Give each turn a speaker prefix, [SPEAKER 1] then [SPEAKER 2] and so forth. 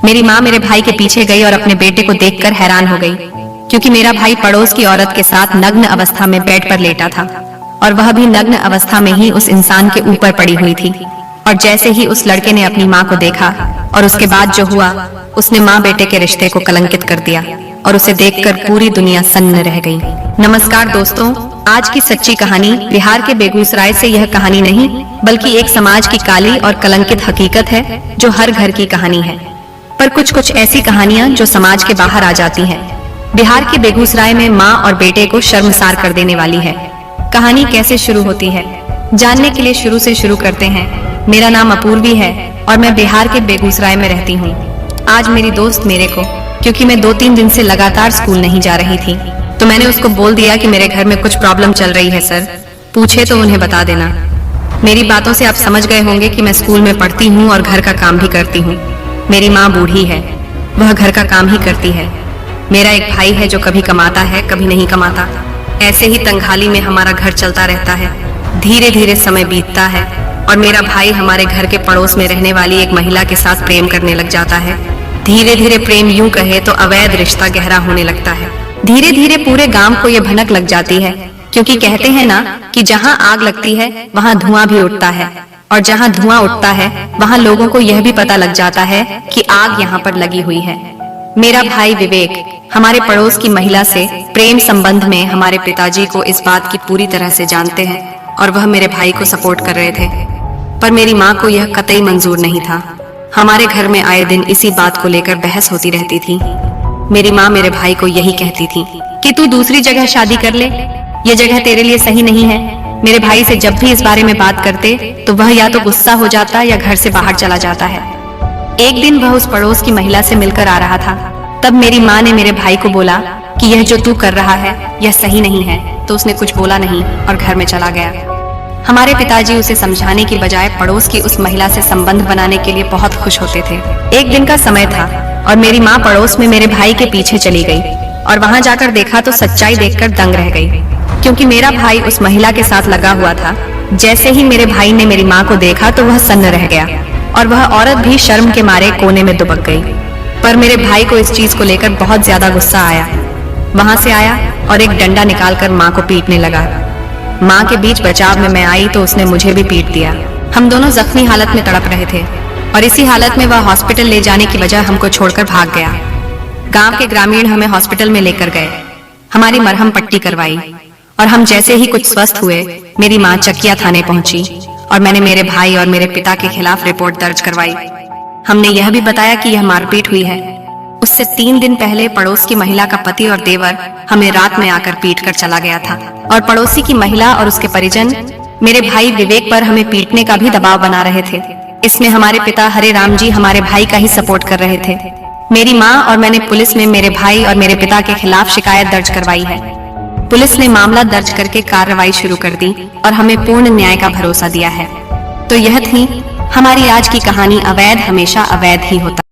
[SPEAKER 1] मेरी माँ मेरे भाई के पीछे गई और अपने बेटे को देखकर हैरान हो गई, क्योंकि मेरा भाई पड़ोस की औरत के साथ नग्न अवस्था में बेड पर लेटा था और वह भी नग्न अवस्था में ही उस इंसान के ऊपर पड़ी हुई थी। और जैसे ही उस लड़के ने अपनी माँ को देखा और उसके बाद जो हुआ, उसने माँ बेटे के रिश्ते को कलंकित कर दिया और उसे देखकर पूरी दुनिया सन्न रह गई। नमस्कार दोस्तों, आज की सच्ची कहानी बिहार के बेगूसराय से। यह कहानी नहीं बल्कि एक समाज की काली और कलंकित हकीकत है जो हर घर की कहानी है। पर कुछ ऐसी कहानियां जो समाज के बाहर आ जाती हैं। बिहार के बेगूसराय में माँ और बेटे को शर्मसार कर देने वाली है। कहानी कैसे शुरू होती है, जानने के लिए शुरू से शुरू करते हैं। मेरा नाम अपूर्वी है और मैं बिहार के बेगूसराय में रहती हूँ। आज मेरी दोस्त मेरे को, क्योंकि मैं 2-3 दिन से लगातार स्कूल नहीं जा रही थी, तो मैंने उसको बोल दिया कि मेरे घर में कुछ प्रॉब्लम चल रही है सर, पूछे तो उन्हें बता देना। मेरी बातों से आप समझ गए होंगे कि मैं स्कूल में पढ़ती हूँ और घर का काम भी करती हूँ। मेरी माँ बूढ़ी है, वह घर का काम ही करती है। मेरा एक भाई है जो कभी कमाता है कभी नहीं कमाता। ऐसे ही तंगहाली में हमारा घर चलता रहता है। धीरे धीरे समय बीतता है और मेरा भाई हमारे घर के पड़ोस में रहने वाली एक महिला के साथ प्रेम करने लग जाता है। धीरे धीरे प्रेम, यूं कहे तो अवैध रिश्ता गहरा होने लगता है। धीरे धीरे पूरे गांव को यह भनक लग जाती है, क्योंकि कहते हैं ना कि जहां आग लगती है वहां धुआं भी उठता है, और जहां धुआं उठता है वहां लोगों को यह भी पता लग जाता है कि आग यहाँ पर लगी हुई है। मेरा भाई विवेक हमारे पड़ोस की महिला से प्रेम संबंध में हमारे पिताजी को इस बात की पूरी तरह से जानते हैं और वह मेरे भाई को सपोर्ट कर रहे थे। पर मेरी माँ को यह कतई मंजूर नहीं था। हमारे घर में आए दिन इसी बात को लेकर बहस होती रहती थी। मेरी माँ मेरे भाई को यही कहती थी कि तू दूसरी जगह शादी कर ले, ये जगह तेरे लिए सही नहीं है। मेरे भाई से जब भी इस बारे में बात करते तो वह या तो गुस्सा हो जाता या घर से बाहर चला जाता है। एक दिन वह उस पड़ोस की महिला से मिलकर आ रहा था। तब मेरी माँ ने मेरे भाई को बोला कि यह जो तू कर रहा है यह सही नहीं है, तो उसने कुछ बोला नहीं और घर में चला गया। हमारे पिताजी उसे समझाने की बजाय पड़ोस की उस महिला से संबंध बनाने के लिए बहुत खुश होते थे। एक दिन का समय था और मेरी माँ पड़ोस में मेरे भाई के पीछे चली गई और वहां जाकर देखा तो सच्चाई देखकर दंग रह गई, क्योंकि मेरा भाई उस महिला के साथ लगा हुआ था। जैसे ही मेरे भाई ने मेरी माँ को देखा तो वह सन्न रह गया और वह औरत भी शर्म के मारे कोने में दुबक गई। पर मेरे भाई को इस चीज को लेकर बहुत ज्यादा गुस्सा आया। वहां से आया और एक डंडा निकालकर माँ को पीटने लगा। माँ के बीच बचाव में मैं आई तो उसने मुझे भी पीट दिया। हम दोनों जख्मी हालत में तड़प रहे थे और इसी हालत में वह हॉस्पिटल ले जाने की बजाय हमको छोड़कर भाग गया। गांव के ग्रामीण हमें हॉस्पिटल में लेकर गए, हमारी मरहम पट्टी करवाई और हम जैसे ही कुछ स्वस्थ हुए, मेरी माँ चकिया थाने पहुंची और मैंने मेरे भाई और मेरे पिता के खिलाफ रिपोर्ट दर्ज करवाई। हमने यह भी बताया कि यह मारपीट हुई है। उससे 3 दिन पहले पड़ोस की महिला का पति और देवर हमें रात में आकर पीट कर चला गया था, और पड़ोसी की महिला और उसके परिजन मेरे भाई विवेक पर हमें पीटने का भी दबाव बना रहे थे। इसमें हमारे पिता हरे राम जी हमारे भाई का ही सपोर्ट कर रहे थे। मेरी माँ और मैंने पुलिस में मेरे भाई और मेरे पिता के खिलाफ शिकायत दर्ज करवाई है। पुलिस ने मामला दर्ज करके कार्रवाई शुरू कर दी और हमें पूर्ण न्याय का भरोसा दिया है। तो यह थी हमारी आज की कहानी। अवैध हमेशा अवैध ही होता।